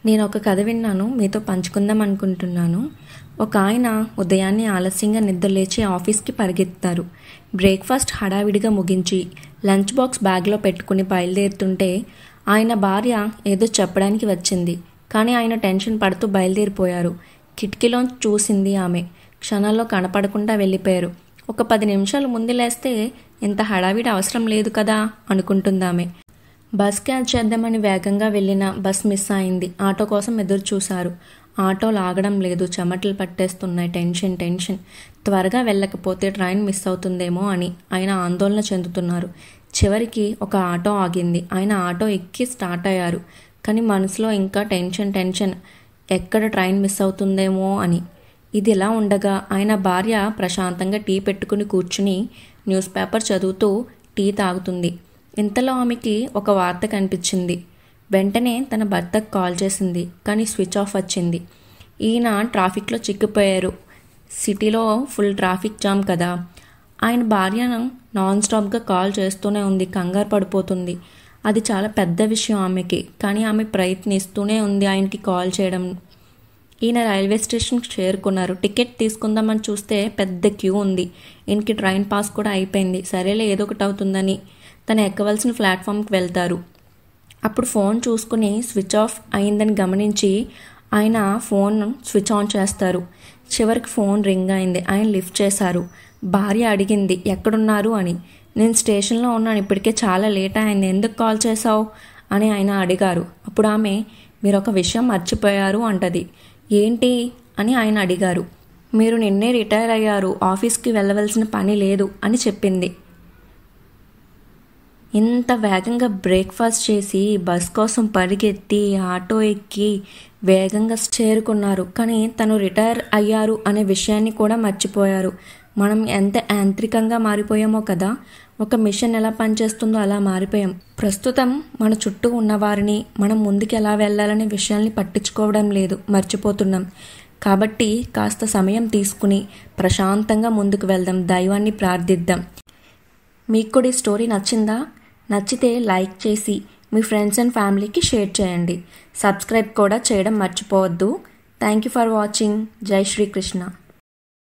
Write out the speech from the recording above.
నేను ఒక కథ విన్నాను, మీతో పంచుకుందాం అనుకుంటున్నాను. ఒక ఆయన ఉదయాన్నే ఆలస్యంగా నిద్రలేచి ఆఫీస్కి పరిగెత్తారు. బ్రేక్ఫాస్ట్ హడావిడిగా ముగించి లంచ్ బాక్స్ బ్యాగ్లో పెట్టుకుని బయలుదేరుతుంటే ఆయన భార్య ఏదో చెప్పడానికి వచ్చింది. కానీ ఆయన టెన్షన్ పడుతూ బయలుదేరిపోయారు. కిటికీలోంచి చూసింది ఆమె. క్షణాల్లో కనపడకుండా వెళ్ళిపోయారు. ఒక 10 నిమిషాలు ముందు లేస్తే ఇంత హడావిడి అవసరం లేదు కదా అనుకుంటుందామె. బస్ క్యాచ్ చేద్దామని వేగంగా వెళ్ళిన బస్ మిస్ అయింది. ఆటో కోసం ఎదురు చూశారు. ఆటో లాగడం లేదు. చెమటలు పట్టేస్తున్నాయి. టెన్షన్. త్వరగా వెళ్ళకపోతే ట్రైన్ మిస్ అవుతుందేమో అని ఆయన ఆందోళన చెందుతున్నారు. చివరికి ఒక ఆటో ఆగింది. ఆయన ఆటో ఎక్కి స్టార్ట్ అయ్యారు. కానీ మనసులో ఇంకా టెన్షన్. ఎక్కడ ట్రైన్ మిస్ అవుతుందేమో అని. ఇది ఇలా ఉండగా ఆయన భార్య ప్రశాంతంగా టీ పెట్టుకుని కూర్చుని న్యూస్ పేపర్ చదువుతూ టీ తాగుతుంది. ఇంతలో ఆమెకి ఒక వార్త కనిపించింది. వెంటనే తన భర్తకు కాల్ చేసింది. కానీ స్విచ్ ఆఫ్ వచ్చింది. ఈయన ట్రాఫిక్లో చిక్కిపోయారు. సిటీలో ఫుల్ ట్రాఫిక్ జామ్ కదా. ఆయన భార్యను నాన్ స్టాప్గా కాల్ చేస్తూనే ఉంది. కంగారు పడిపోతుంది. అది చాలా పెద్ద విషయం ఆమెకి. కానీ ఆమె ప్రయత్నిస్తూనే ఉంది ఆయనకి కాల్ చేయడం. ఈయన రైల్వే స్టేషన్కి చేరుకున్నారు. టికెట్ తీసుకుందామని చూస్తే పెద్ద క్యూ ఉంది. ఈయనకి ట్రైన్ పాస్ కూడా అయిపోయింది. సరేలే ఏదో ఒకటి అవుతుందని తను ఎక్కవలసిన ప్లాట్ఫామ్కి వెళ్తారు. అప్పుడు ఫోన్ చూసుకుని స్విచ్ ఆఫ్ అయిందని గమనించి ఆయన ఫోన్ స్విచ్ ఆన్ చేస్తారు. చివరికి ఫోన్ రింగ్ అయింది. ఆయన లిఫ్ట్ చేశారు. భార్య అడిగింది ఎక్కడున్నారు అని. నేను స్టేషన్లో ఉన్నాను, ఇప్పటికే చాలా లేట్ అయింది, ఎందుకు కాల్ చేశావు అని ఆయన అడిగారు. అప్పుడు ఆమె మీరు ఒక విషయం మర్చిపోయారు అంటది. ఏంటి అని ఆయన అడిగారు. మీరు నిన్నే రిటైర్ అయ్యారు, ఆఫీస్కి వెళ్ళవలసిన పని లేదు అని చెప్పింది. ఇంత వేగంగా బ్రేక్ఫాస్ట్ చేసి బస్ కోసం పరిగెత్తి ఆటో ఎక్కి వేగంగా చేరుకున్నారు. కానీ తను రిటైర్ అయ్యారు అనే విషయాన్ని కూడా మర్చిపోయారు. మనం ఎంత యాంత్రికంగా మారిపోయామో కదా. ఒక మిషన్ ఎలా పనిచేస్తుందో అలా మారిపోయాం. ప్రస్తుతం మన చుట్టూ ఉన్నవారిని మనం ముందుకు ఎలా వెళ్ళాలనే విషయాల్ని పట్టించుకోవడం లేదు, మర్చిపోతున్నాం. కాబట్టి కాస్త సమయం తీసుకుని ప్రశాంతంగా ముందుకు వెళ్దాం, దైవాన్ని ప్రార్థిద్దాం. మీకు కూడా ఈ స్టోరీ నచ్చిందా? నచ్చితే లైక్ చేసి మీ ఫ్రెండ్స్ అండ్ ఫ్యామిలీకి షేర్ చేయండి. సబ్స్క్రైబ్ కూడా చేయడం మర్చిపోవద్దు. Thank you for watching. జై శ్రీకృష్ణ.